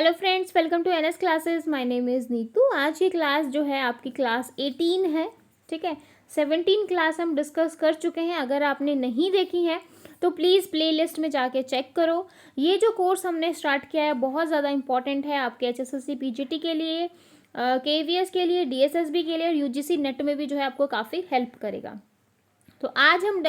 Hello friends, welcome to NS classes. My name is Neetu. आज की class जो है आपकी क्लास 18 है। ठीक है, 17 क्लास हम डिस्कस कर चुके हैं। अगर आपने नहीं देखी है तो प्लीज़ प्लेलिस्ट में जाके चेक करो। ये जो कोर्स हमने स्टार्ट किया है बहुत ज़्यादा इंपॉर्टेंट है आपके एचएसएससी पीजीटी के लिए, केवीएस के लिए, डीएसएसबी के लिए और यूजीसी नेट में भी जो है आपको काफ़ी हेल्प करेगा। तो आज हम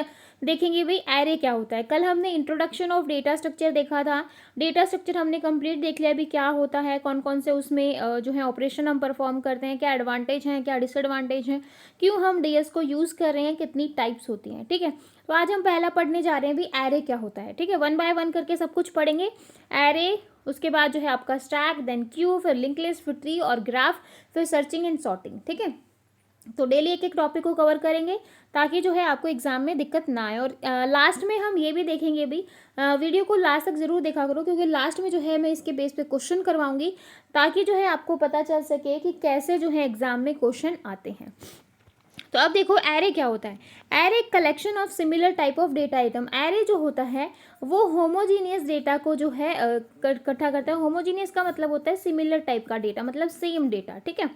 देखेंगे भाई एरे क्या होता है। कल हमने इंट्रोडक्शन ऑफ डेटा स्ट्रक्चर देखा था। डेटा स्ट्रक्चर हमने कंप्लीट देख लिया अभी क्या होता है, कौन कौन से उसमें जो है ऑपरेशन हम परफॉर्म करते हैं, क्या एडवांटेज हैं, क्या डिसएडवांटेज हैं, क्यों हम डीएस को यूज़ कर रहे हैं, कितनी टाइप्स होती हैं। ठीक है, तो आज हम पहला पढ़ने जा रहे हैं भी एरे क्या होता है। ठीक है, वन बाय वन करके सब कुछ पढ़ेंगे। एरे, उसके बाद जो है आपका स्टैक, देन क्यू, फिर लिंक लिस्ट, फिर ट्री और ग्राफ, फिर सर्चिंग एंड सॉर्टिंग। ठीक है, तो डेली एक एक टॉपिक को कवर करेंगे ताकि जो है आपको एग्जाम में दिक्कत ना आए। और लास्ट में हम ये भी देखेंगे भी, वीडियो को लास्ट तक ज़रूर देखा करो क्योंकि लास्ट में जो है मैं इसके बेस पे क्वेश्चन करवाऊंगी ताकि जो है आपको पता चल सके कि कैसे जो है एग्जाम में क्वेश्चन आते हैं। तो अब देखो एरे क्या होता है। एरे एक collection of similar type of data item. Array जो होता है वो होमोजीनियस डेटा को जो है इकट्ठा करता है। होमोजीनियस का मतलब होता है सिमिलर टाइप का डेटा, मतलब सेम डेटा। ठीक है,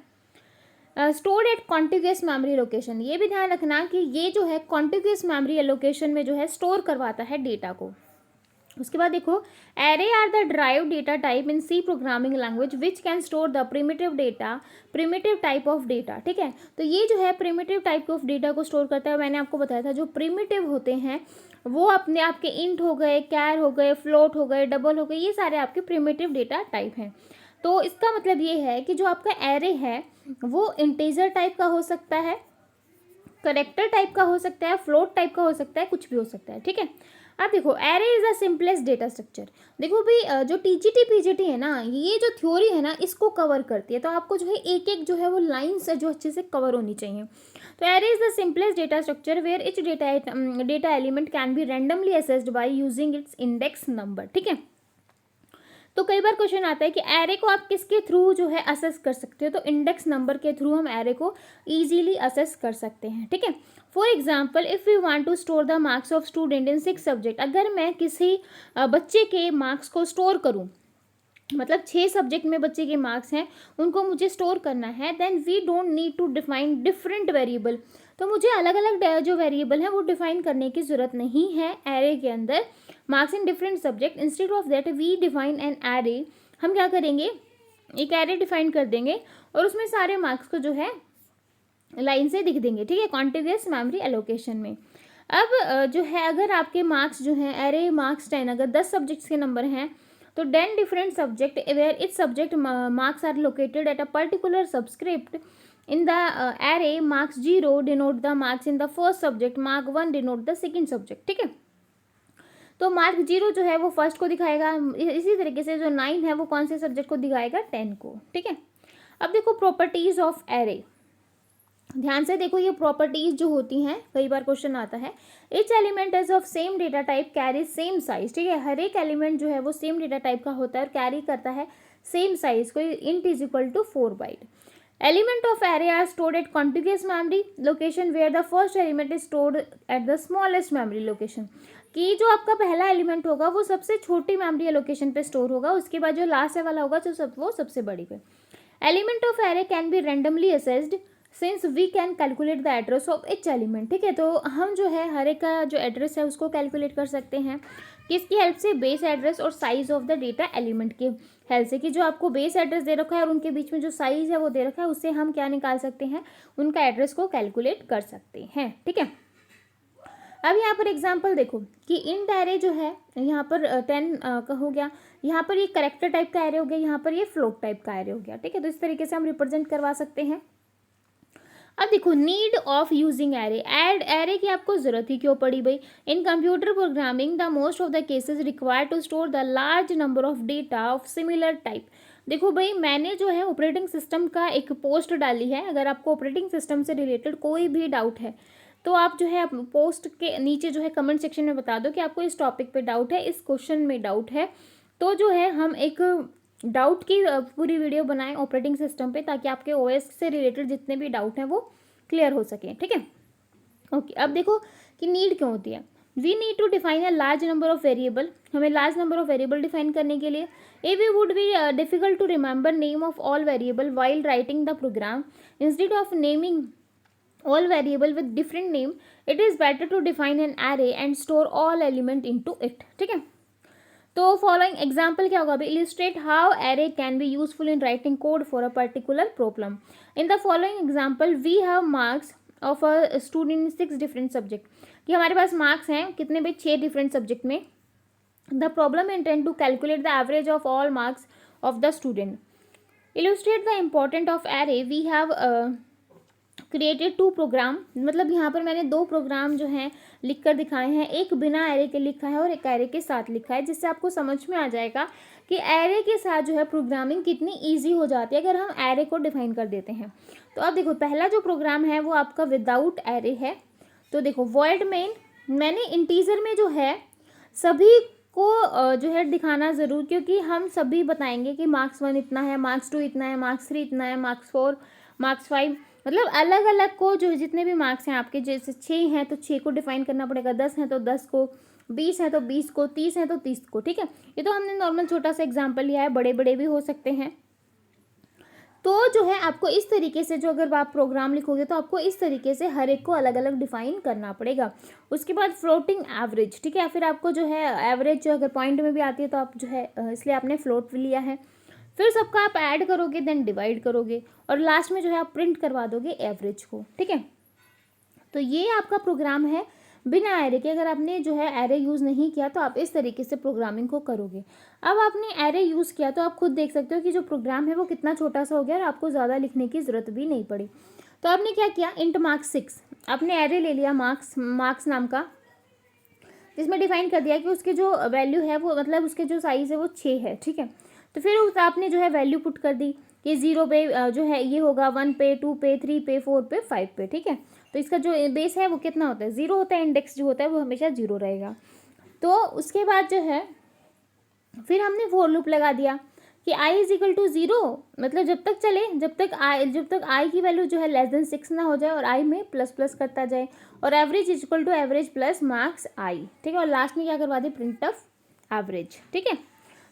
stored at contiguous memory location. ये भी ध्यान रखना कि ये जो है कॉन्टिग्यूस मेमोरी लोकेशन में जो है स्टोर करवाता है डेटा को। उसके बाद देखो, array are the derived data type in C programming language which can store the primitive type of data. ठीक है, तो ये जो है प्रिमिटिव टाइप ऑफ डेटा को स्टोर करता है। मैंने आपको बताया था जो प्रिमिटिव होते हैं वो अपने आपके इंट हो गए, कैर हो गए, फ्लोट हो गए, डबल हो गए, ये सारे आपके प्रिमिटिव डेटा टाइप हैं। तो इसका मतलब ये है कि जो आपका एरे है वो इंटीजर टाइप का हो सकता है, करेक्टर टाइप का हो सकता है, फ्लोट टाइप का हो सकता है, कुछ भी हो सकता है। ठीक है, अब देखो array is the simplest data structure. देखो भाई, जो टीजीटी पीजीटी है ना, ये जो थ्योरी है ना इसको कवर करती है। तो आपको जो है एक एक जो है वो लाइन से जो अच्छे से कवर होनी चाहिए। तो array is the simplest data structure where each data element can be randomly accessed by using its index number. ठीक है, तो कई बार क्वेश्चन आता है कि एरे को आप किसके थ्रू जो है असेस कर सकते हो। तो इंडेक्स नंबर के थ्रू हम एरे को इजीली असेस कर सकते हैं। ठीक है, for example if you want to store the marks of student in 6 subject. अगर मैं किसी बच्चे के मार्क्स को स्टोर करूँ, मतलब 6 सब्जेक्ट में बच्चे के मार्क्स हैं, उनको मुझे स्टोर करना है, then we don't need to define different variable. तो मुझे अलग अलग जो वेरिएबल हैं वो डिफाइन करने की ज़रूरत नहीं है एरे के अंदर। Marks in different subject, instead of that we define an array. हम क्या करेंगे, एक एरे डिफाइन कर देंगे और उसमें सारे मार्क्स को जो है लाइन से दिख देंगे। ठीक है, कॉन्टिग्यूस मेमोरी एलोकेशन में। अब जो है अगर आपके मार्क्स जो हैं एरे मार्क्स 10, अगर 10 सब्जेक्ट्स के नंबर हैं तो 10 different subject where each subject marks are located at a particular subscript in the array, marks 0 denote the marks in the first subject, mark 1 denote the second subject। ठीक है, तो mark 0 जो है वो first को दिखाएगा, इसी तरीके से जो 9 है वो कौन से सब्जेक्ट को दिखाएगा, 10 को। ठीक है, अब देखो प्रॉपर्टीज ऑफ एरे। ध्यान से देखो, ये प्रॉपर्टीज जो होती हैं कई बार क्वेश्चन आता है। Etch element is of same data type carry same size. ठीक है, हर एक एलिमेंट जो है वो सेम डेटा टाइप का होता है और कैरी करता है सेम साइज। कोई int is equal to 4 byte. Element of array are stored at contiguous memory location where the first element is stored at the smallest memory location। कि जो आपका पहला एलिमेंट होगा वो सबसे छोटी मेमोरी लोकेशन पे स्टोर होगा, उसके बाद जो लास्ट वाला होगा वो सबसे बड़ी पे। Element of array can be randomly accessed since we can calculate the address of each element. ठीक है, तो हम जो है हर एक का जो एड्रेस है उसको कैलकुलेट कर सकते हैं। किसकी हेल्प से, बेस एड्रेस और size of the data element की हेल्प से। कि जो आपको बेस एड्रेस दे रखा है और उनके बीच में जो साइज है वो दे रखा है, उससे हम क्या निकाल सकते हैं, उनका एड्रेस को कैलकुलेट कर सकते हैं। ठीक है, अब यहाँ पर एग्जांपल देखो कि इंट एरे जो है यहाँ पर 10 का हो गया, यहाँ पर ये करेक्टर टाइप का एरे हो गया, यहाँ पर ये फ्लोट टाइप का एरे हो गया। ठीक है, तो इस तरीके से हम रिप्रेजेंट करवा सकते हैं। अब देखो नीड ऑफ यूजिंग एरे। एड एरे की आपको जरूरत ही क्यों पड़ी भाई। In computer programming the most of the cases require to store the large number of data of similar type. देखो भाई, मैंने जो है ऑपरेटिंग सिस्टम का एक पोस्ट डाली है। अगर आपको ऑपरेटिंग सिस्टम से रिलेटेड कोई भी डाउट है तो आप जो है पोस्ट के नीचे जो है कमेंट सेक्शन में बता दो कि आपको इस टॉपिक पे डाउट है, इस क्वेश्चन में डाउट है। तो जो है हम एक डाउट की पूरी वीडियो बनाएं ऑपरेटिंग सिस्टम पे ताकि आपके ओएस से रिलेटेड जितने भी डाउट हैं वो क्लियर हो सकें। ठीक है, ओके। अब देखो कि नीड क्यों होती है। We need to define a large number of variable, हमें large number of variable define करने के लिए if it would be difficult to remember name of all variable while writing the program, instead of naming all variable with different name, it is better to define an array and store all element into it. ठीक है, तो following example क्या होगा अभी, illustrate how array can be useful in writing code for a particular problem. In the following example we have marks of a student in 6 different subject, कि हमारे पास marks हैं कितने भाई 6 डिफरेंट सब्जेक्ट में. The problem intend to calculate the average of all marks of the student. Illustrate the important of array, we have created 2 program, मतलब यहाँ पर मैंने 2 प्रोग्राम जो हैं लिख कर दिखाए हैं, एक बिना एरे के लिखा है और एक एरे के साथ लिखा है, जिससे आपको समझ में आ जाएगा कि एरे के साथ जो है प्रोग्रामिंग कितनी इजी हो जाती है अगर हम एरे को डिफाइन कर देते हैं. तो अब देखो पहला जो प्रोग्राम है वो आपका विदाउट एरे है. तो देखो वॉइड मेन, मैंने इंटीजर में जो है सभी को जो है दिखाना ज़रूर, क्योंकि हम सभी बताएंगे कि मार्क्स 1 इतना है, मार्क्स 2 इतना है, मार्क्स 3 इतना है, मार्क्स 4, मार्क्स 5, मतलब अलग अलग को जो जितने भी मार्क्स हैं आपके, जैसे 6 हैं तो 6 को डिफाइन करना पड़ेगा, 10 हैं तो 10 को, 20 हैं तो 20 को, 30 हैं तो 30 को. ठीक है, ये तो हमने नॉर्मल छोटा सा एग्जाम्पल लिया है, बड़े बड़े भी हो सकते हैं. तो जो है आपको इस तरीके से जो अगर आप प्रोग्राम लिखोगे तो आपको इस तरीके से हर एक को अलग अलग डिफाइन करना पड़ेगा. उसके बाद फ्लोटिंग एवरेज, ठीक है, फिर आपको जो है एवरेज जो अगर पॉइंट में भी आती है तो आप जो है इसलिए आपने फ्लोट लिया है. फिर सबका आप ऐड करोगे, देन डिवाइड करोगे और लास्ट में जो है आप प्रिंट करवा दोगे एवरेज को. ठीक है, तो ये आपका प्रोग्राम है बिना एरे के. अगर आपने जो है एरे यूज़ नहीं किया तो आप इस तरीके से प्रोग्रामिंग को करोगे. अब आपने एरे यूज़ किया तो आप खुद देख सकते हो कि जो प्रोग्राम है वो कितना छोटा सा हो गया और आपको ज़्यादा लिखने की ज़रूरत भी नहीं पड़ी. तो आपने क्या किया, इंट मार्क्स 6, आपने एरे ले लिया मार्क्स नाम का, जिसमें डिफाइन कर दिया कि उसके जो वैल्यू है वो मतलब उसके जो साइज़ है वो 6 है. ठीक है, तो फिर आपने जो है वैल्यू पुट कर दी कि 0 पे जो है ये होगा, 1 पे, 2 पे, 3 पे, 4 पे, 5 पे. ठीक है, तो इसका जो बेस है वो कितना होता है, 0 होता है. इंडेक्स जो होता है वो हमेशा 0 रहेगा. तो उसके बाद जो है फिर हमने फॉर लूप लगा दिया कि i इज इक्वल टू 0, मतलब जब तक चले, जब तक i की वैल्यू जो है लेस देन 6 ना हो जाए और i में प्लस प्लस करता जाए, और average is equal to average plus marks i. ठीक है, और लास्ट में क्या करवा दे, प्रिंट ऑफ एवरेज. ठीक है,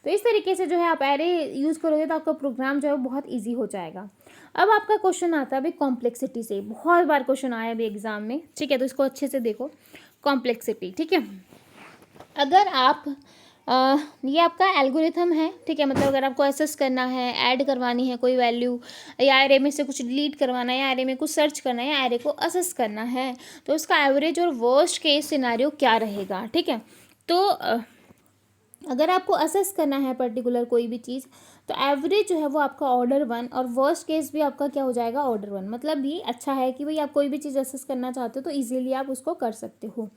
तो इस तरीके से जो है आप एरे यूज़ करोगे तो आपका प्रोग्राम जो है वो बहुत ईजी हो जाएगा. अब आपका क्वेश्चन आता है अभी कॉम्प्लेक्सिटी से, बहुत बार क्वेश्चन आया अभी एग्जाम में. ठीक है, तो इसको अच्छे से देखो, कॉम्प्लेक्सिटी. ठीक है, अगर आप ये आपका एल्गोरिथम है. ठीक है, मतलब अगर आपको एसेस करना है, ऐड करवानी है कोई वैल्यू, या एरे में से कुछ डिलीट करवाना है, या एरे में कुछ सर्च करना है, या एरे को एसेस करना है, तो उसका एवरेज और वर्स्ट केस सिनेरियो क्या रहेगा. ठीक है, तो अगर आपको असेस करना है पर्टिकुलर कोई भी चीज़, तो एवरेज जो है वो आपका ऑर्डर 1 और वर्स्ट केस भी आपका क्या हो जाएगा, ऑर्डर 1. मतलब ये अच्छा है कि भाई आप कोई भी चीज़ असेस करना चाहते हो तो इजीली आप उसको कर सकते हो.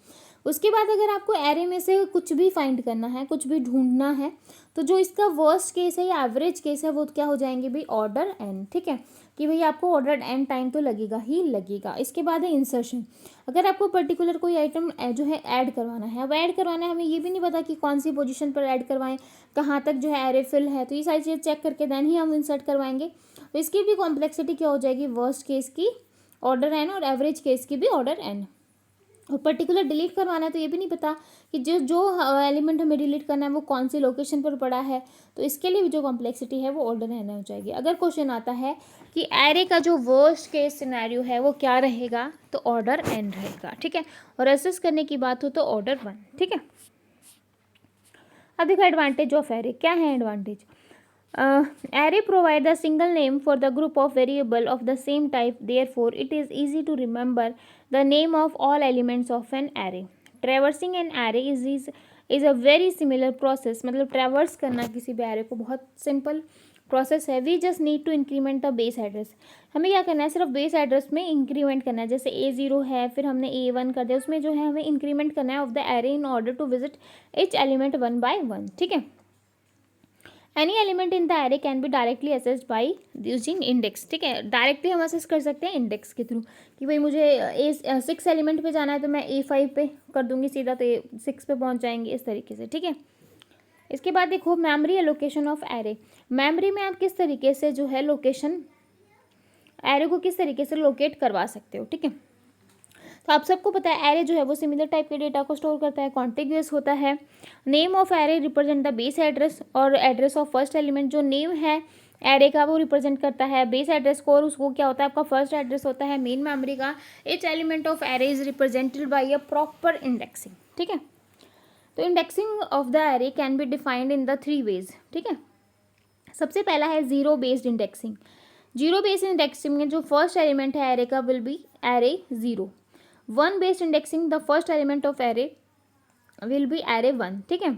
उसके बाद अगर आपको एरे में से कुछ भी फाइंड करना है, कुछ भी ढूंढना है, तो जो इसका वर्स्ट केस है या एवरेज केस है वो क्या हो जाएंगे भाई, ऑर्डर n. ठीक है, कि भाई आपको ऑर्डर n टाइम तो लगेगा ही लगेगा. इसके बाद है इंसर्शन. अगर आपको पर्टिकुलर कोई आइटम जो है ऐड करवाना है, अब ऐड करवाना है, हमें ये भी नहीं पता कि कौन सी पोजीशन पर ऐड करवाएं, कहाँ तक जो है एरे फिल है, तो ये सारी चीज़ चेक करके देन ही हम इंसर्ट करवाएंगे. तो इसकी भी कॉम्प्लेक्सिटी क्या हो जाएगी, वर्स्ट केस की ऑर्डर n और एवरेज केस की भी ऑर्डर n. और पर्टिकुलर डिलीट करवाना है तो ये भी नहीं पता कि जो एलिमेंट हमें डिलीट करना है वो कौन सी लोकेशन पर पड़ा है, तो इसके लिए भी जो कॉम्प्लेक्सिटी है वो ऑर्डर n हो जाएगी. अगर क्वेश्चन आता है कि एरे का जो वर्स्ट केस सिनेरियो है वो क्या रहेगा, तो ऑर्डर n रहेगा. ठीक है, और एसेस करने की बात हो तो ऑर्डर 1. ठीक है, अब देखो एडवांटेज ऑफ एरे क्या है. Advantage, array provide the single name for the group of variable of the same type, therefore it is easy to remember the name of all elements of an array. Traversing an array is a very similar process. मतलब traverse करना किसी भी array को बहुत simple process है. We just need to increment the base address. हमें क्या करना है, सिर्फ बेस एड्रेस में इंक्रीमेंट करना है. जैसे A0 है, फिर हमने A1 कर दिया, उसमें जो है हमें इंक्रीमेंट करना है of the array in order to visit each element 1 by 1. ठीक है, any element in the array can be directly accessed by using index. ठीक है, डायरेक्टली हम असेस कर सकते हैं इंडेक्स के थ्रू कि भाई मुझे 6 एलिमेंट पे जाना है तो मैं A5 पे कर दूंगी सीधा, तो A6 पे पहुंच जाएंगे इस तरीके से. ठीक है, इसके बाद देखो memory allocation of array. Memory में आप किस तरीके से जो है लोकेशन एरे को किस तरीके से लोकेट करवा सकते हो. ठीक है, तो आप सबको पता है एरे जो है वो सिमिलर टाइप के डेटा को स्टोर करता है, कॉन्टिग्यूअस होता है। Name of array represent the base address, और एड्रेस ऑफ फर्स्ट एलिमेंट जो नेम है एरे का वो रिप्रेजेंट करता है बेस एड्रेस को, और उसको क्या होता है आपका फर्स्ट एड्रेस होता है मेन मेमोरी का। Each element of array is represented by a proper indexing, ठीक है। तो indexing of the array can be defined in the 3 ways, ठीक है। सबसे पहला है zero based indexing. Zero based indexing में जो फर्स्ट एलिमेंट है एरे का will be array 0। 1 based indexing the first element of array will be array 1, ठीक है।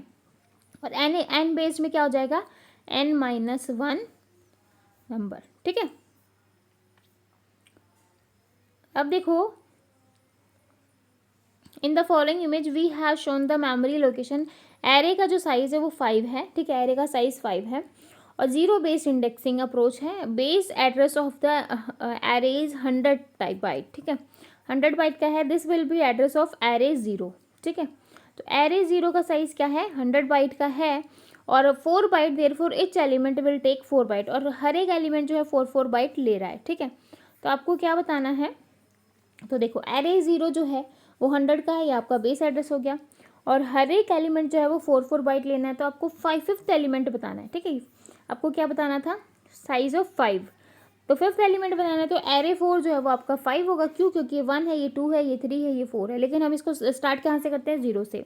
और एन बेस्ड में क्या हो जाएगा n-1 नंबर, ठीक है। अब देखो in the following image we have shown the memory location. Array का जो साइज है वो 5 है, ठीक है, एरे का साइज 5 है। और जीरो बेस्ड इंडेक्सिंग अप्रोच है। Base address of the array is 100 type byte, ठीक है, 100 बाइट का है। This will be address of array 0, ठीक है। तो एरे 0 का साइज क्या है 100 बाइट का है, और 4 byte therefore each element will take 4 byte, और हर एक एलिमेंट जो है 4 बाइट ले रहा है, ठीक है। तो आपको क्या बताना है, तो देखो एरे 0 जो है वो 100 का है, ये आपका बेस एड्रेस हो गया, और हर एक एलिमेंट जो है वो 4 बाइट लेना है। तो आपको 5th एलिमेंट बताना है, ठीक है। आपको क्या बताना था साइज ऑफ 5, तो 5th एलिमेंट बनाना है। तो एरे 4 जो है वो आपका 5 होगा, क्यों, क्योंकि ये 1 है, ये 2 है, ये 3 है, ये 4 है। लेकिन हम इसको स्टार्ट कहाँ से करते हैं 0 से।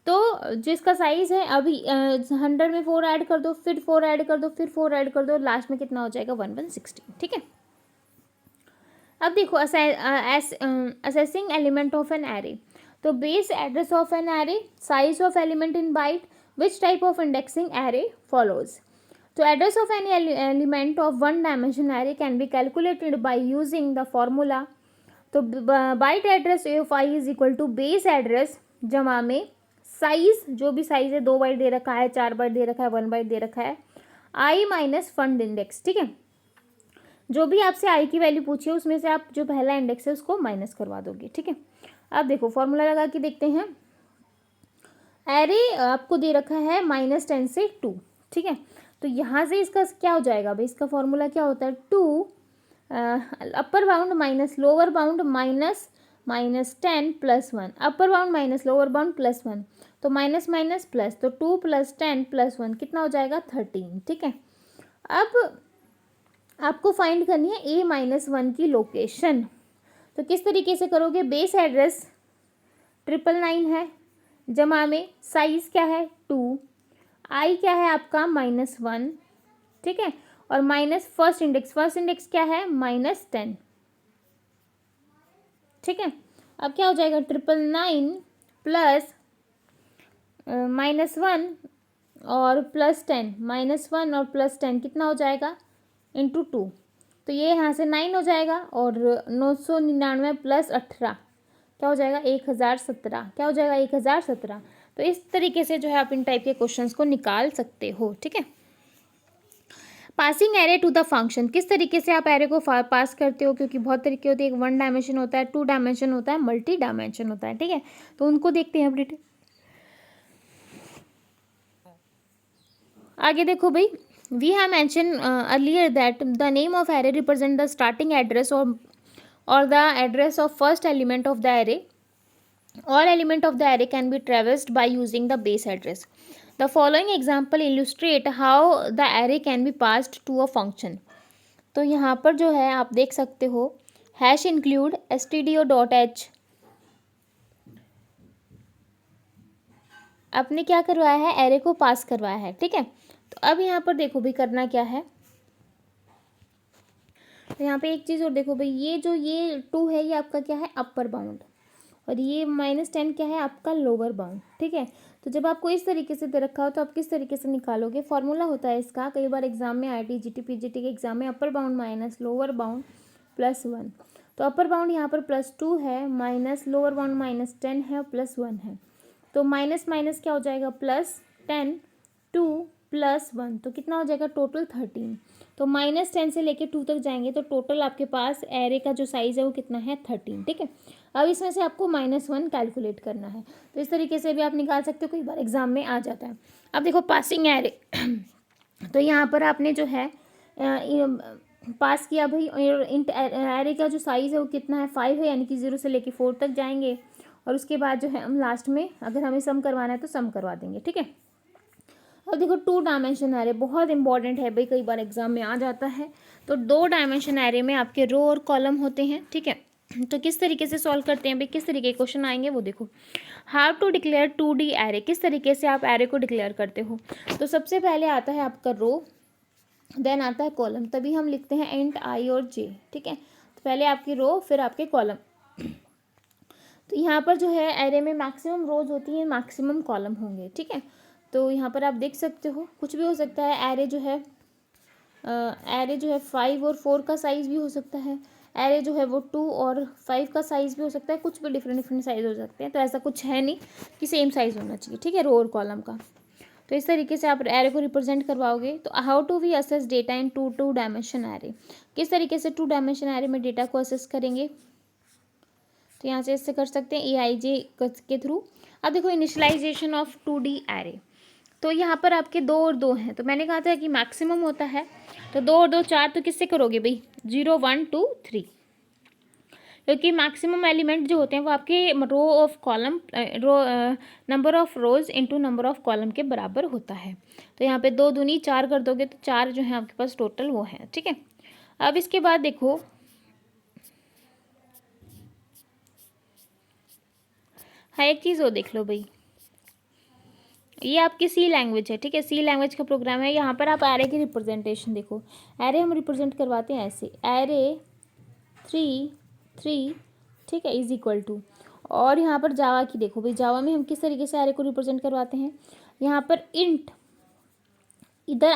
तो जिसका साइज है अभी 100 में 4 ऐड कर दो, फिर 4 ऐड कर दो, फिर 4 ऐड कर दो, लास्ट में कितना हो जाएगा 1116, ठीक है। अब देखो accessing element of an array. तो base address of an array, size of element in byte, which type of indexing array follows. तो address of any element of 1 dimension array can be calculated by using the formula. तो byte address of I is equal to base address जमा में size, जो भी size है 2 bite दे रखा है, 4 bite दे रखा है, 1 बाइट दे रखा है, आई माइनस फंड इंडेक्स, ठीक है। जो भी आपसे आई की वैल्यू पूछी है उसमें से आप जो पहला इंडेक्स है उसको माइनस करवा दोगे, ठीक है। अब देखो फॉर्मूला लगा के देखते हैं। एरे आपको दे रखा है -10 से 2, ठीक है। तो यहाँ से इसका क्या हो जाएगा भाई, इसका फॉर्मूला क्या होता है 2 upper bound minus lower bound -10 + 1, upper bound minus lower bound +1, तो माइनस माइनस प्लस, तो 2 + 10 + 1 कितना हो जाएगा 13, ठीक है। अब आपको फाइंड करनी है a-1 की लोकेशन। तो किस तरीके से करोगे, बेस एड्रेस 999 है, जमा में साइज क्या है 2, आई क्या है आपका -1, ठीक है, और माइनस फर्स्ट इंडेक्स क्या है -10, ठीक है। अब क्या हो जाएगा 999 प्लस -1 और +10, -1 और +10 कितना हो जाएगा × 2, तो ये यहाँ से 9 हो जाएगा, और 999 + 18 क्या हो जाएगा 1017, क्या हो जाएगा 1017। तो इस तरीके से जो है आप इन टाइप के क्वेश्चंस को निकाल सकते हो, ठीक है। Passing array to the function, किस तरीके से आप एरे को पास करते हो, क्योंकि बहुत तरीके होते हैं, एक 1 डायमेंशन होता है, 2 डायमेंशन होता है, मल्टी डायमेंशन होता है, ठीक है। तो उनको देखते हैं अपडेट। आगे देखो भाई, we have mentioned earlier that the name of array represent the starting address or the address of first element of the array. All element of the array can be traversed by using the base address. The following example illustrate how the array can be passed to a function. तो यहाँ पर जो है आप देख सकते हो #include stdio.h आपने क्या करवाया है, एरे को पास करवाया है, ठीक है। तो अब यहाँ पर देखो भाई करना क्या है, तो यहाँ पे एक चीज़ और देखो भाई, ये 2 है ये आपका क्या है अपर बाउंड, और ये -10 क्या है आपका लोअर बाउंड, ठीक है। तो जब आपको इस तरीके से दे रखा हो तो आप किस तरीके से निकालोगे, फॉर्मूला होता है इसका, कई बार एग्जाम में IIT GT PGT के एग्जाम में upper bound minus lower bound +1, तो अपर बाउंड यहाँ पर +2 है, माइनस लोअर बाउंड -10 है, +1 है, तो माइनस माइनस क्या हो जाएगा +10, 2 + 1, तो कितना हो जाएगा टोटल 13। तो -10 से लेके 2 तक जाएंगे तो टोटल आपके पास एरे का जो साइज़ है वो कितना है 13, ठीक है। अब इसमें से आपको -1 कैलकुलेट करना है, तो इस तरीके से भी आप निकाल सकते हो, कई बार एग्जाम में आ जाता है। अब देखो पासिंग एरे तो यहाँ पर आपने जो है पास किया भाई, और इंट एरे का जो साइज़ है वो कितना है 5 है, यानी कि 0 से लेके 4 तक जाएंगे। और उसके बाद जो है हम लास्ट में अगर हमें सम करवाना है तो सम करवा देंगे, ठीक है। अब देखो 2 डायमेंशन एरे बहुत इंपॉर्टेंट है भाई, कई बार एग्जाम में आ जाता है। तो 2 डायमेंशन एरे में आपके रो और कॉलम होते हैं, ठीक है। तो किस तरीके से सॉल्व करते हैं भाई, किस तरीके के क्वेश्चन आएंगे वो देखो। How to declare 2D array, किस तरीके से आप एरे को डिक्लेयर करते हो। तो सबसे पहले आता है आपका रो, देन आता है कॉलम, तभी हम लिखते हैं इंट आई और जे, ठीक है। तो पहले आपकी रो फिर आपके कॉलम। तो यहाँ पर जो है एरे में मैक्सिमम रोज होती हैं, मैक्सिमम कॉलम होंगे, ठीक है। तो यहाँ पर आप देख सकते हो कुछ भी हो सकता है। एरे जो है 5 और 4 का साइज़ भी हो सकता है। एरे जो है वो 2 और 5 का साइज़ भी हो सकता है, कुछ भी डिफरेंट डिफरेंट साइज़ हो सकते हैं। तो ऐसा कुछ है नहीं कि सेम साइज़ होना चाहिए, ठीक है, रो और कॉलम का। तो इस तरीके से आप एरे को रिप्रेजेंट करवाओगे। तो how to we access data in two dimension array, किस तरीके से 2 डायमेंशन एरे में डेटा को असेस करेंगे। तो यहाँ से इससे कर सकते हैं AIJ के थ्रू। अब देखो इनिशियलाइजेशन ऑफ 2D एरे, तो यहाँ पर आपके 2 और 2 हैं। तो मैंने कहा था कि मैक्सिमम होता है, तो 2 और 2 4, तो किससे करोगे भाई 0 1 2 3, क्योंकि मैक्सिमम एलिमेंट जो होते हैं वो आपके row of column number of rows into number of column के बराबर होता है। तो यहाँ पे 2 दूनी 4 कर दोगे तो 4 जो है आपके पास टोटल वो है, ठीक है। अब इसके बाद देखो हाँ, एक चीज़ वो देख लो भाई, ये आपकी सी लैंग्वेज है, ठीक है, सी लैंग्वेज का प्रोग्राम है। यहाँ पर आप एरे की रिप्रेजेंटेशन देखो, एरे हम रिप्रेजेंट करवाते हैं ऐसे, एरे 3 3, ठीक है, इज इक्वल टू। और यहाँ पर जावा की देखो भाई, जावा में हम किस तरीके से एरे को रिप्रेजेंट करवाते हैं। यहाँ पर इंट इधर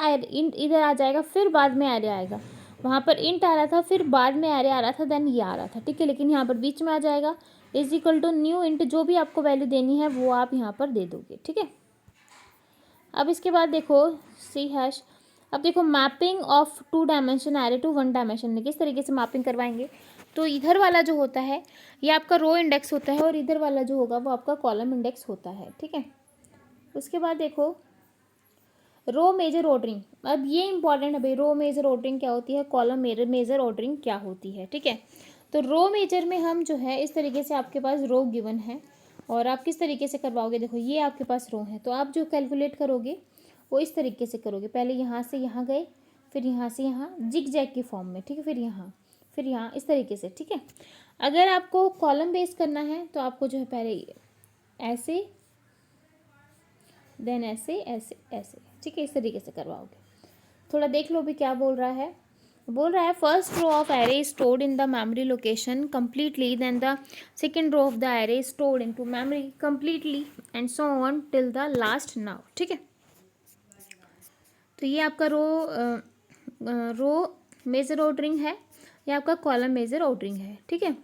आ जाएगा, फिर बाद में एरे आएगा। वहाँ पर इंट आ रहा था, फिर बाद में एरे आ रहा था, देन ये आ रहा था, ठीक है। लेकिन यहाँ पर बीच में आ जाएगा is equal to new int, जो भी आपको वैल्यू देनी है वो आप यहाँ पर दे दोगे, ठीक है। अब इसके बाद देखो सी हैश, अब देखो mapping of 2 dimension array to 1 dimension में किस तरीके से मैपिंग करवाएंगे। तो इधर वाला जो होता है ये आपका रो इंडेक्स होता है, और इधर वाला जो होगा वो आपका कॉलम इंडेक्स होता है, ठीक है। उसके बाद देखो रो मेजर ऑर्डरिंग, अब ये इंपॉर्टेंट है भाई, रो मेजर ऑर्डरिंग क्या होती है, कॉलम मेजर ऑर्डरिंग क्या होती है, ठीक है। तो रो मेजर में हम जो है इस तरीके से आपके पास रो गिवन है, और आप किस तरीके से करवाओगे, देखो ये आपके पास रो है, तो आप जो कैलकुलेट करोगे वो इस तरीके से करोगे, पहले यहाँ से यहाँ गए, फिर यहाँ से यहाँ जिग जैग की फॉर्म में, ठीक है, फिर यहाँ इस तरीके से, ठीक है। अगर आपको कॉलम बेस करना है तो आपको जो है पहले ऐसे, देन ऐसे ऐसे ऐसे, ठीक है, इस तरीके से करवाओगे। थोड़ा देख लो भी क्या बोल रहा है। बोल रहा है first row of array is stored in the memory location completely, then the second row of the array is stored into memory completely, and so on till the last now, ठीक है। तो ये आपका रो मेजर ऑर्डरिंग है, ये आपका column major ordering है, ठीक है।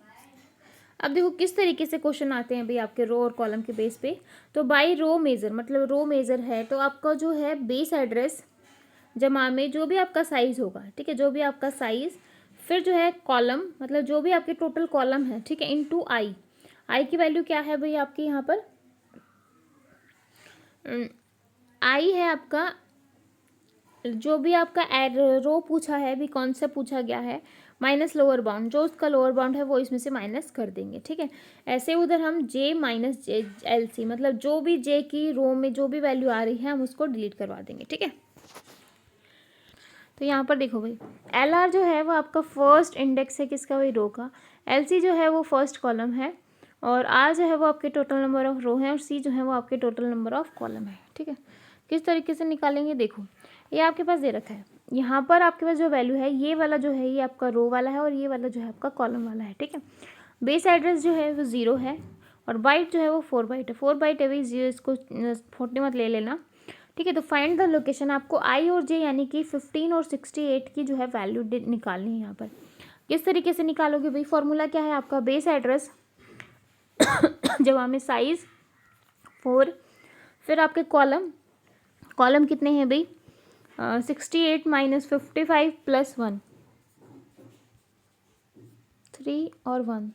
अब देखो किस तरीके से क्वेश्चन आते हैं भाई आपके रो और कॉलम के बेस पे। तो बाई रो मेजर, मतलब रो मेजर है तो आपका जो है बेस एड्रेस जमा में जो भी आपका साइज़ होगा, ठीक है, जो भी आपका साइज़, फिर जो है कॉलम, मतलब जो भी आपके टोटल कॉलम है, ठीक है, इनटू आई। आई की वैल्यू क्या है भाई आपकी यहाँ पर, आई है आपका जो भी आपका रो पूछा है भी, कौन सा पूछा गया है, माइनस लोअर बाउंड, जो उसका लोअर बाउंड है वो इसमें से माइनस कर देंगे, ठीक है। ऐसे उधर हम जे माइनस जे एल सी, मतलब जो भी जे की रो में जो भी वैल्यू आ रही है हम उसको डिलीट करवा देंगे, ठीक है। तो यहाँ पर देखो भाई एल आर जो है वो आपका फर्स्ट इंडेक्स है किसका, भाई रो का। एल सी जो है वो फर्स्ट कॉलम है, और आर जो है वो आपके टोटल नंबर ऑफ रो है, और सी जो है वो आपके टोटल नंबर ऑफ कॉलम है, ठीक है। किस तरीके से निकालेंगे, देखो ये आपके पास दे रखा है, यहाँ पर आपके पास जो वैल्यू है ये वाला जो है ये आपका रो वाला है, और ये वाला जो है आपका कॉलम वाला है, ठीक है। बेस एड्रेस जो है वो 0 है, और बाइट जो है वो 4 बाइट है, 4 बाइट है भाई, 0 इसको 40 मत ले लेना, ठीक है। तो फाइंड द लोकेशन, आपको आई और जे यानी कि 15 और 68 की जो है वैल्यू निकालनी है। यहाँ पर किस तरीके से निकालोगे भाई, फॉर्मूला क्या है आपका, बेस एड्रेस जवाब में साइज 4, फिर आपके कॉलम कितने हैं भाई, 68 माइनस 55 प्लस 1, 3 और 1,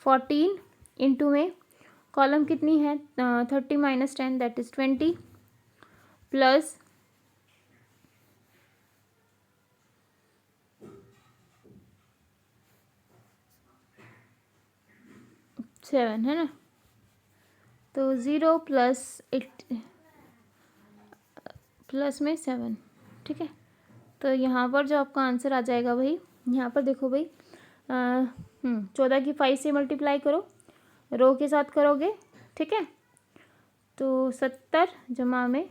14 इंटू में कॉलम कितनी है 30 माइनस 10 दैट इज 20, प्लस 7 है ना, तो 0 प्लस 8 प्लस में 7, ठीक है। तो यहाँ पर जो आपका आंसर आ जाएगा भाई, यहाँ पर देखो भाई 14 की 5 से मल्टीप्लाई करो, रो के साथ करोगे, ठीक है। तो 70 जमा में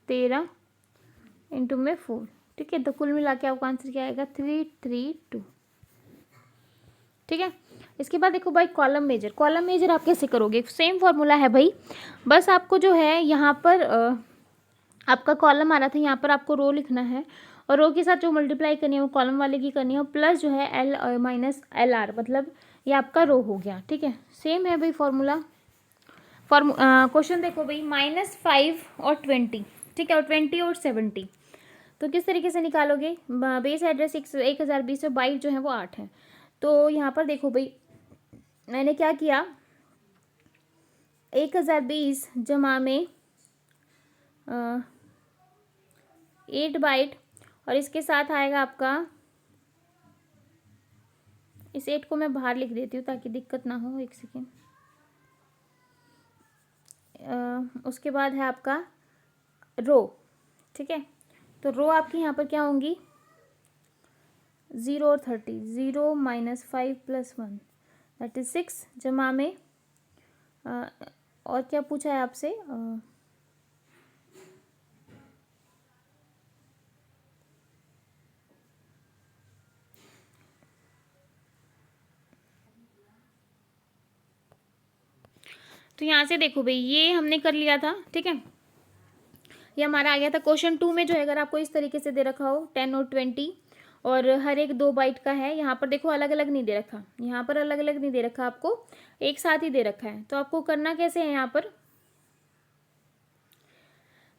13 इंटू में 4, ठीक है। तो कुल मिला के आपका आंसर क्या आएगा 332, ठीक है। इसके बाद देखो भाई कॉलम मेजर आप कैसे करोगे, सेम फॉर्मूला है भाई, बस आपको जो है यहाँ पर आपका कॉलम आ रहा था, यहाँ पर आपको रो लिखना है और रो के साथ जो मल्टीप्लाई करनी है वो कॉलम वाले की करनी है, और प्लस जो है एल माइनस एल आर, मतलब ये आपका रो हो गया, ठीक है। सेम है भाई फॉर्मूला। क्वेश्चन देखो भाई -5 और 20, ठीक है, और 20 और 70, तो किस तरीके से निकालोगे। बेस एड्रेस 1020 और बाइट जो है वो 8 है। तो यहाँ पर देखो भाई मैंने क्या किया, 1020 जमा में 8 बाइट, और इसके साथ आएगा आपका, इस 8 को मैं बाहर लिख देती हूँ ताकि दिक्कत ना हो, एक सेकेंड। उसके बाद है आपका रो, ठीक है। तो रो आपकी यहाँ पर क्या होंगी 0 और 30, 0 माइनस 5 प्लस 1 दैट इज 6 जमा में और क्या पूछा है आपसे, तो यहाँ से देखो भाई ये हमने कर लिया था, ठीक है। ये हमारा आ गया था। क्वेश्चन 2 में जो है अगर आपको इस तरीके से दे रखा हो 10 और 20 और हर एक 2 बाइट का है, यहाँ पर देखो अलग अलग नहीं दे रखा, यहाँ पर अलग अलग नहीं दे रखा, आपको एक साथ ही दे रखा है। तो आपको करना कैसे है, यहाँ पर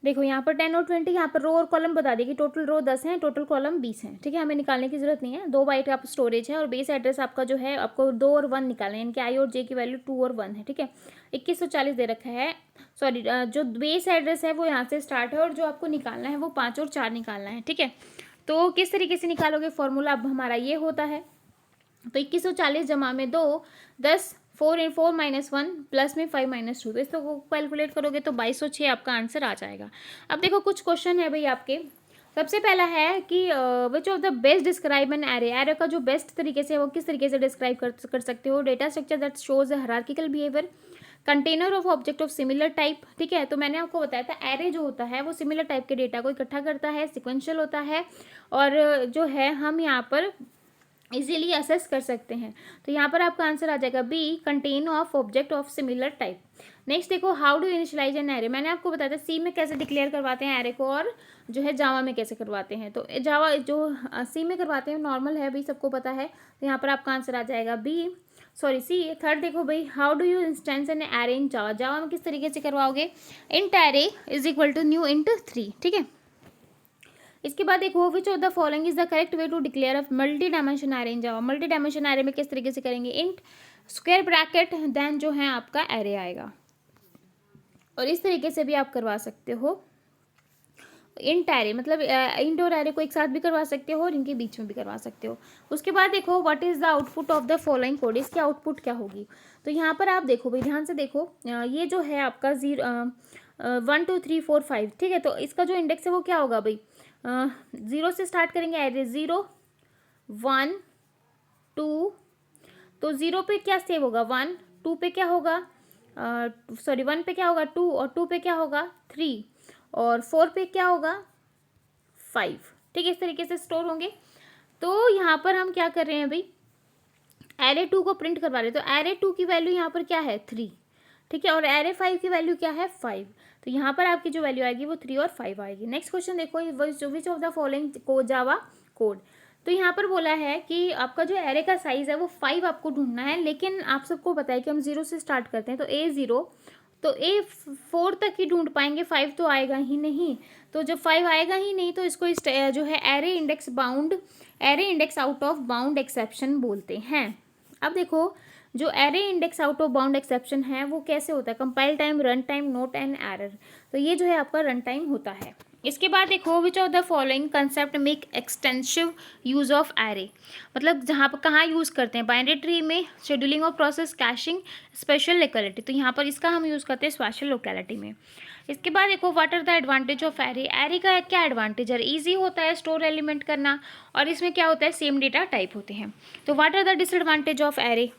देखो यहाँ पर 10 और 20, यहाँ पर रो और कॉलम बता दिए कि टोटल रो 10 हैं, टोटल कॉलम 20 हैं, ठीक है। हमें निकालने की जरूरत नहीं है, 2 बाइट आप स्टोरेज है और बेस एड्रेस आपका जो है आपको 2 और 1 निकालना है, इनके आई और जे की वैल्यू 2 और 1 है, ठीक है। 2140 दे रखा है, सॉरी जो बेस एड्रेस है वो यहाँ से स्टार्ट है और जो आपको निकालना है वो 5 और 4 निकालना है, ठीक है। तो किस तरीके से निकालोगे, फॉर्मूला अब हमारा ये होता है। तो 2140 जमा में 2 10 4 माइनस 1 प्लस में 5 माइनस 2, तो इसको कैलकुलेट करोगे तो 2206 आपका आंसर आ जाएगा। अब देखो कुछ क्वेश्चन है भाई आपके। सबसे पहला है कि विच of the best describe an array, array का जो बेस्ट तरीके से वो किस तरीके से डिस्क्राइब कर सकते हो। Data structure that shows hierarchical behaviour, container of object of similar type, ठीक है। तो मैंने आपको बताया था एरे जो होता है वो सिमिलर टाइप के डेटा को इकट्ठा करता है, सिक्वेंशियल होता है, और जो है हम यहाँ पर इजीली असेस कर सकते हैं। तो यहाँ पर आपका आंसर आ जाएगा B, content of object of similar type. Next देखो how do initialise an array, मैंने आपको बताया था सी में कैसे डिक्लेयर करवाते हैं एरे को और जो है जावा में कैसे करवाते हैं। तो जावा जो सी में करवाते हैं नॉर्मल है भाई, सबको पता है। तो यहाँ पर आपका आंसर आ जाएगा बी, सॉरी सी। थर्ड देखो भाई how do you instance an array in Java, Java में किस तरीके से करवाओगे, int array is equal to new int 3, ठीक है। इसके बाद देखो which of the following is the correct way to declare a multi dimension array in Java, multi dimension array में किस तरीके से करेंगे, इंट स्क्वायर ब्रैकेट देन जो है आपका एरे आएगा, और इस तरीके से भी आप करवा सकते हो इंट एरे, मतलब इंट और एरे को एक साथ भी करवा सकते हो और इनके बीच में भी करवा सकते हो। उसके बाद देखो what is the output of the following code, इसकी आउटपुट क्या होगी। तो यहाँ पर आप देखो भाई ध्यान से देखो, ये जो है आपका 1 2 3 4 5, ठीक है। तो इसका जो इंडेक्स है वो क्या होगा भाई, 0 से स्टार्ट करेंगे एरे, 0 1 2, तो 0 पे क्या सेव होगा 1, 2 पे क्या होगा, सॉरी 1 पे क्या होगा 2, और 2 पे क्या होगा 3, और 4 पे क्या होगा 5, ठीक है। इस तरीके से स्टोर होंगे। तो यहाँ पर हम क्या कर रहे हैं भाई, एरे 2 को प्रिंट करवा रहे हैं। तो एरे 2 की वैल्यू यहाँ पर क्या है 3, ठीक है, और एरे 5 की वैल्यू क्या है 5। तो यहाँ पर आपकी जो वैल्यू आएगी वो 3 और 5 आएगी। नेक्स्ट क्वेश्चन देखो विच ऑफ द फॉलोइंग को जावा कोड, तो यहाँ पर बोला है कि आपका जो एरे का साइज है वो 5 आपको ढूंढना है, लेकिन आप सबको पता है कि हम 0 से स्टार्ट करते हैं। तो A0, तो A4 तक ही ढूंढ पाएंगे, 5 तो आएगा ही नहीं। तो जब 5 आएगा ही नहीं तो इसको जो है array index out of bound exception बोलते हैं। अब देखो जो array index out of bound exception है वो कैसे होता है, compile time, run time, note and error. तो ये जो है आपका रन टाइम होता है। इसके बाद देखो which of the following concept make extensive use of array, मतलब जहाँ पर कहाँ यूज़ करते हैं, बाइनरी ट्री में, scheduling of process, caching, special locality, तो यहाँ पर इसका हम यूज़ करते हैं स्पेशल लोकेलिटी में। इसके बाद देखो what are the advantage of array, array का क्या एडवांटेज है, ईजी होता है स्टोर एलिमेंट करना, और इसमें क्या होता है सेम डेटा टाइप होते हैं। तो what are the disadvantage of array,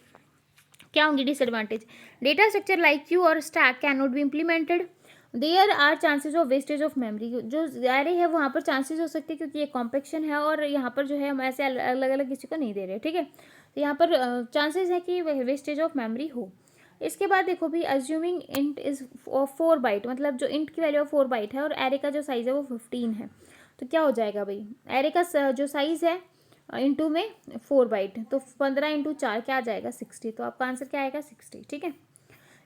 क्या होंगी disadvantage, data structure like queue और stack can not be implemented, there are chances of wastage of memory, जो एरे है वहाँ पर चांसेस हो सकते हैं क्योंकि ये कॉम्पेक्शन है और यहाँ पर जो है हम ऐसे अलग अलग किसी को नहीं दे रहे, ठीक है, तो यहाँ पर चांसेस है कि वेस्टेज ऑफ मेमोरी हो। इसके बाद देखो भी अज्यूमिंग इंट इज़ 4 बाइट, मतलब जो इंट की वैल्यू 4 बाइट है और एरे का जो साइज़ है वो 15 है, तो क्या हो जाएगा भाई, एरे का जो साइज़ है इंटू में 4 बाइट, तो 15 इंटू 4 क्या आ जाएगा 60, तो आपका आंसर क्या आएगा 60, ठीक है।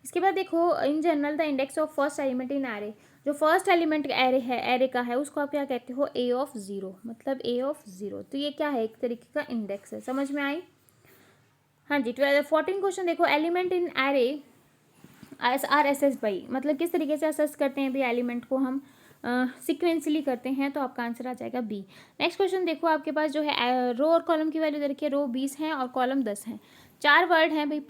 इसके बाद देखो in general the index of first element in array, जो फर्स्ट एलिमेंट एरे है, एरे का है, उसको आप क्या कहते हो, ए ऑफ 0, मतलब ए ऑफ 0, तो ये क्या है एक तरीके का इंडेक्स है, समझ में आई। हाँ जी, 14 क्वेश्चन देखो, element in array are access by, मतलब किस तरीके से असेस करते हैं भी एलिमेंट को हम सिक्वेंसली करते हैं, तो आपका आंसर आ जाएगा बी। नेक्स्ट क्वेश्चन देखो आपके पास जो है रो और कॉलम की वैल्यू दे रखी है, रो 20 हैं और कॉलम 10 हैं, 4 वर्ड हैं भाई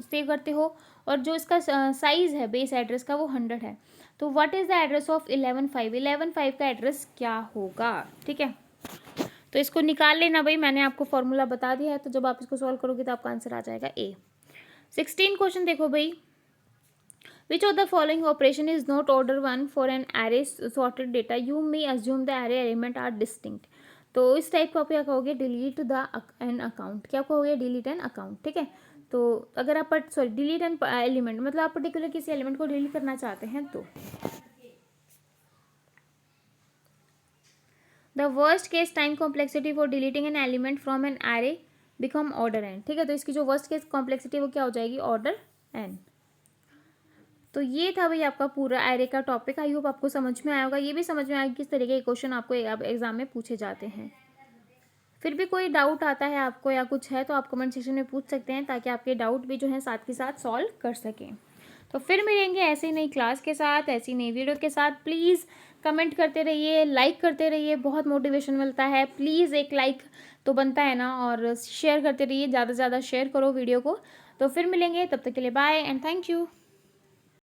सेव करते हो, और जो इसका साइज़ है बेस एड्रेस का वो 100 है, तो what is the address of 11.5 का एड्रेस क्या होगा, ठीक है, तो इसको निकाल लेना भाई, मैंने आपको फॉर्मूला बता दिया है, तो जब आप इसको सॉल्व करोगे तो आपका आंसर आ जाएगा ए। 16 क्वेश्चन देखो भाई, which of the following operation is not order 1 for an array sorted data, you may assume the array element are distinct, तो इस टाइप को आप क्या कहोगे, डिलीट द एन अकाउंट, क्या कहोगे, डिलीट एन अकाउंट, ठीक है, तो अगर आप डिलीट एन एलिमेंट, मतलब आप पर्टिकुलर किसी एलिमेंट को डिलीट करना चाहते हैं, तो the worst case time complexity for deleting an element from an array become order N, ठीक है, तो इसकी जो वर्स्ट केस कॉम्प्लेक्सिटी वो क्या हो जाएगी, ऑर्डर एन। तो ये था भाई आपका पूरा एरे का टॉपिक, आई होप आपको समझ में आया होगा, ये भी समझ में आएगा किस तरीके के क्वेश्चन आपको एग्जाम में पूछे जाते हैं। फिर भी कोई डाउट आता है आपको या कुछ है तो आप कमेंट सेक्शन में पूछ सकते हैं, ताकि आपके डाउट भी जो है साथ के साथ सॉल्व कर सकें। तो फिर मिलेंगे ऐसे ही नई क्लास के साथ, ऐसी नई वीडियो के साथ। प्लीज़ कमेंट करते रहिए, लाइक करते रहिए, बहुत मोटिवेशन मिलता है, प्लीज़ एक लाइक तो बनता है ना, और शेयर करते रहिए, ज़्यादा से ज़्यादा शेयर करो वीडियो को। तो फिर मिलेंगे, तब तक के लिए बाय एंड थैंक यू।